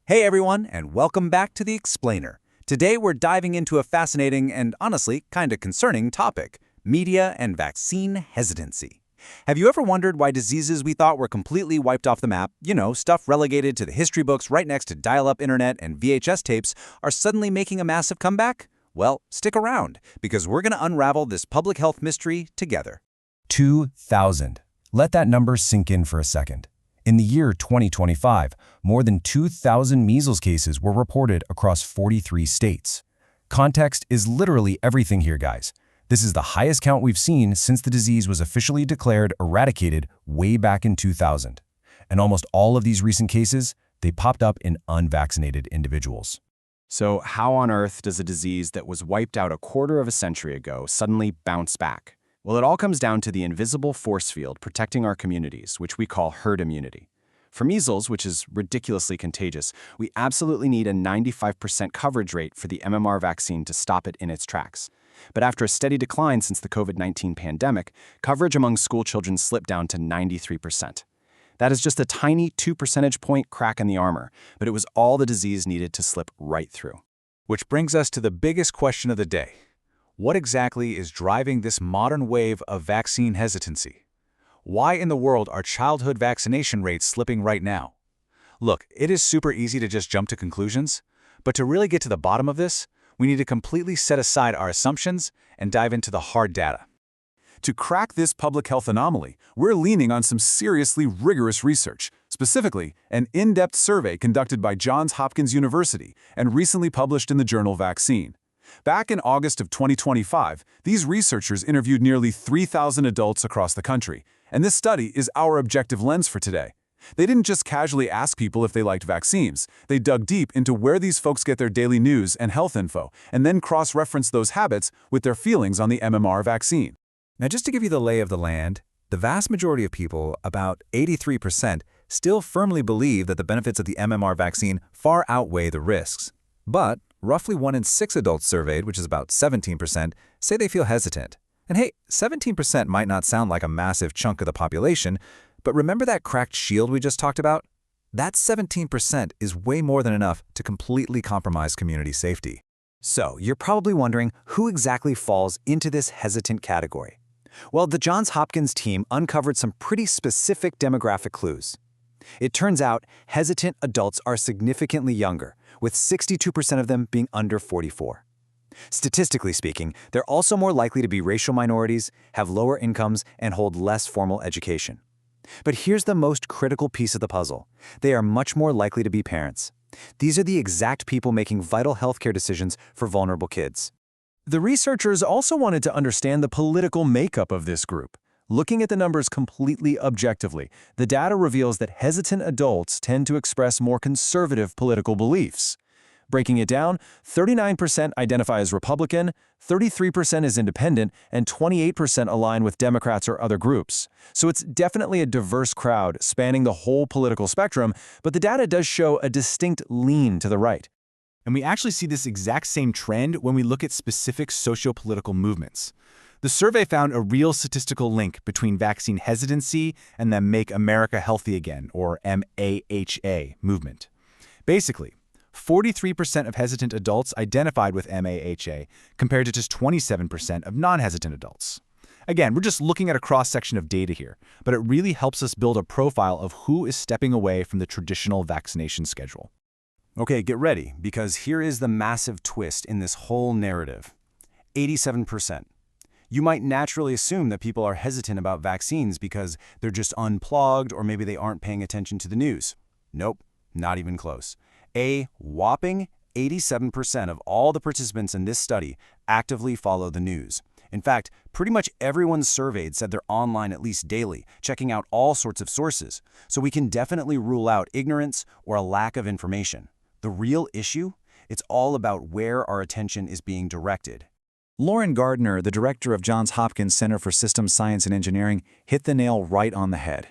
Hey everyone, and welcome back to The Explainer. Today we're diving into a fascinating and honestly kinda concerning topic: media and vaccine hesitancy. Have you ever wondered why diseases we thought were completely wiped off the map, stuff relegated to the history books right next to dial-up internet and VHS tapes, are suddenly making a massive comeback? Well, stick around, because we're going to unravel this public health mystery together. 2,000. Let that number sink in for a second. In the year 2025, more than 2,000 measles cases were reported across 43 states. Context is literally everything here, guys. This is the highest count we've seen since the disease was officially declared eradicated way back in 2000. And almost all of these recent cases, they popped up in unvaccinated individuals. So how on earth does a disease that was wiped out a quarter of a century ago suddenly bounce back? Well, it all comes down to the invisible force field protecting our communities, which we call herd immunity. For measles, which is ridiculously contagious, we absolutely need a 95% coverage rate for the MMR vaccine to stop it in its tracks. But after a steady decline since the COVID-19 pandemic, coverage among school children slipped down to 93%. That is just a tiny 2 percentage point crack in the armor, but it was all the disease needed to slip right through. Which brings us to the biggest question of the day. What exactly is driving this modern wave of vaccine hesitancy? Why in the world are childhood vaccination rates slipping right now? Look, it is super easy to just jump to conclusions, but to really get to the bottom of this, we need to completely set aside our assumptions and dive into the hard data. To crack this public health anomaly, we're leaning on some seriously rigorous research, specifically an in-depth survey conducted by Johns Hopkins University and recently published in the journal Vaccine. Back in August of 2025, these researchers interviewed nearly 3,000 adults across the country, and this study is our objective lens for today. They didn't just casually ask people if they liked vaccines. They dug deep into where these folks get their daily news and health info, and then cross-referenced those habits with their feelings on the MMR vaccine. Now, just to give you the lay of the land, the vast majority of people, about 83%, still firmly believe that the benefits of the MMR vaccine far outweigh the risks. But roughly 1 in 6 adults surveyed, which is about 17%, say they feel hesitant. And hey, 17% might not sound like a massive chunk of the population, but remember that cracked shield we just talked about? That 17% is way more than enough to completely compromise community safety. So, you're probably wondering who exactly falls into this hesitant category. Well, the Johns Hopkins team uncovered some pretty specific demographic clues. It turns out hesitant adults are significantly younger, with 62% of them being under 44. Statistically speaking, they're also more likely to be racial minorities, have lower incomes, and hold less formal education. But here's the most critical piece of the puzzle. They are much more likely to be parents. These are the exact people making vital healthcare decisions for vulnerable kids. The researchers also wanted to understand the political makeup of this group. Looking at the numbers completely objectively, the data reveals that hesitant adults tend to express more conservative political beliefs. Breaking it down, 39% identify as Republican, 33% as independent, and 28% align with Democrats or other groups. So it's definitely a diverse crowd spanning the whole political spectrum, but the data does show a distinct lean to the right. And we actually see this exact same trend when we look at specific socio-political movements. The survey found a real statistical link between vaccine hesitancy and the Make America Healthy Again, or MAHA, movement. Basically, 43% of hesitant adults identified with MAHA compared to just 27% of non-hesitant adults. Again, we're just looking at a cross-section of data here, but it really helps us build a profile of who is stepping away from the traditional vaccination schedule. Okay, get ready, because here is the massive twist in this whole narrative. 87%. You might naturally assume that people are hesitant about vaccines because they're just unplugged or maybe they aren't paying attention to the news. Nope, not even close. A whopping 87% of all the participants in this study actively follow the news. In fact, pretty much everyone surveyed said they're online at least daily, checking out all sorts of sources. So we can definitely rule out ignorance or a lack of information. The real issue? It's all about where our attention is being directed. Lauren Gardner, the director of Johns Hopkins Center for Systems Science and Engineering, hit the nail right on the head.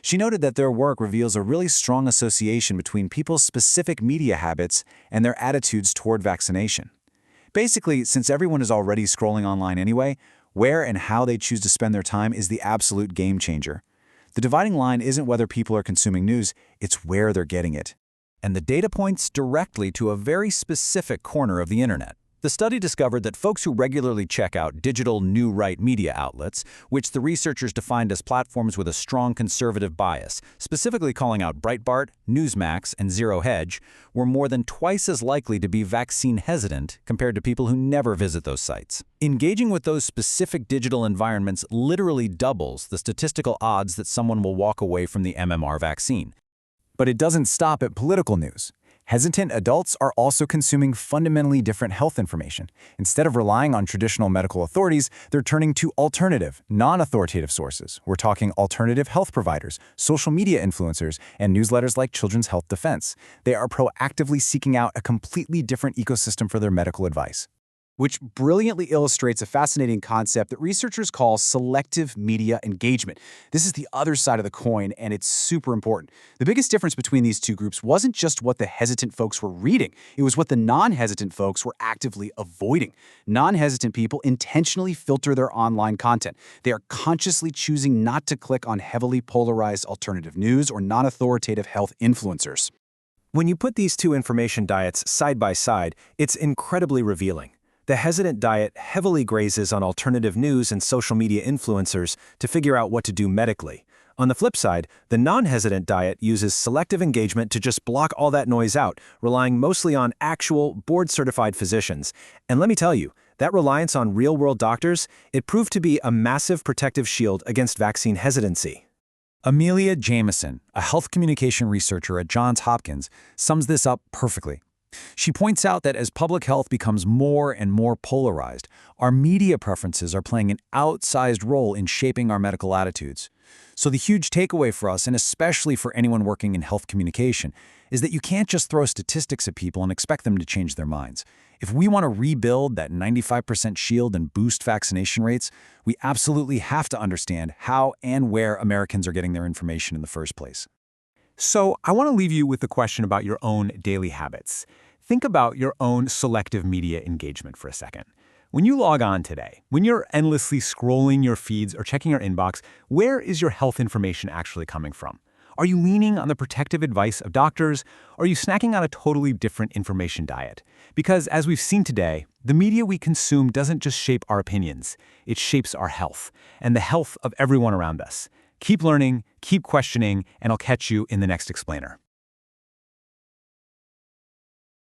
She noted that their work reveals a really strong association between people's specific media habits and their attitudes toward vaccination. Basically, since everyone is already scrolling online anyway, where and how they choose to spend their time is the absolute game changer. The dividing line isn't whether people are consuming news, it's where they're getting it. and the data points directly to a very specific corner of the internet. The study discovered that folks who regularly check out digital new right media outlets, which the researchers defined as platforms with a strong conservative bias, specifically calling out Breitbart, Newsmax, and Zero Hedge, were more than twice as likely to be vaccine hesitant compared to people who never visit those sites. Engaging with those specific digital environments literally doubles the statistical odds that someone will walk away from the MMR vaccine. But it doesn't stop at political news. Hesitant adults are also consuming fundamentally different health information. Instead of relying on traditional medical authorities, they're turning to alternative, non-authoritative sources. We're talking alternative health providers, social media influencers, and newsletters like Children's Health Defense. They are proactively seeking out a completely different ecosystem for their medical advice. Which brilliantly illustrates a fascinating concept that researchers call selective media engagement. This is the other side of the coin, and it's super important. The biggest difference between these two groups wasn't just what the hesitant folks were reading, it was what the non-hesitant folks were actively avoiding. Non-hesitant people intentionally filter their online content. They are consciously choosing not to click on heavily polarized alternative news or non-authoritative health influencers. When you put these two information diets side by side, it's incredibly revealing. The hesitant diet heavily grazes on alternative news and social media influencers to figure out what to do medically. On the flip side, the non-hesitant diet uses selective engagement to just block all that noise out, relying mostly on actual, board-certified physicians. And let me tell you, that reliance on real-world doctors, it proved to be a massive protective shield against vaccine hesitancy. Amelia Jamieson, a health communication researcher at Johns Hopkins, sums this up perfectly. She points out that as public health becomes more and more polarized, our media preferences are playing an outsized role in shaping our medical attitudes. So the huge takeaway for us, and especially for anyone working in health communication, is that you can't just throw statistics at people and expect them to change their minds. If we want to rebuild that 95% shield and boost vaccination rates, we absolutely have to understand how and where Americans are getting their information in the first place. So I want to leave you with the question about your own daily habits. Think about your own selective media engagement for a second. When you log on today, when you're endlessly scrolling your feeds or checking your inbox, where is your health information actually coming from? Are you leaning on the protective advice of doctors, or are you snacking on a totally different information diet? Because as we've seen today, the media we consume doesn't just shape our opinions, it shapes our health and the health of everyone around us. Keep learning, keep questioning, and I'll catch you in the next explainer.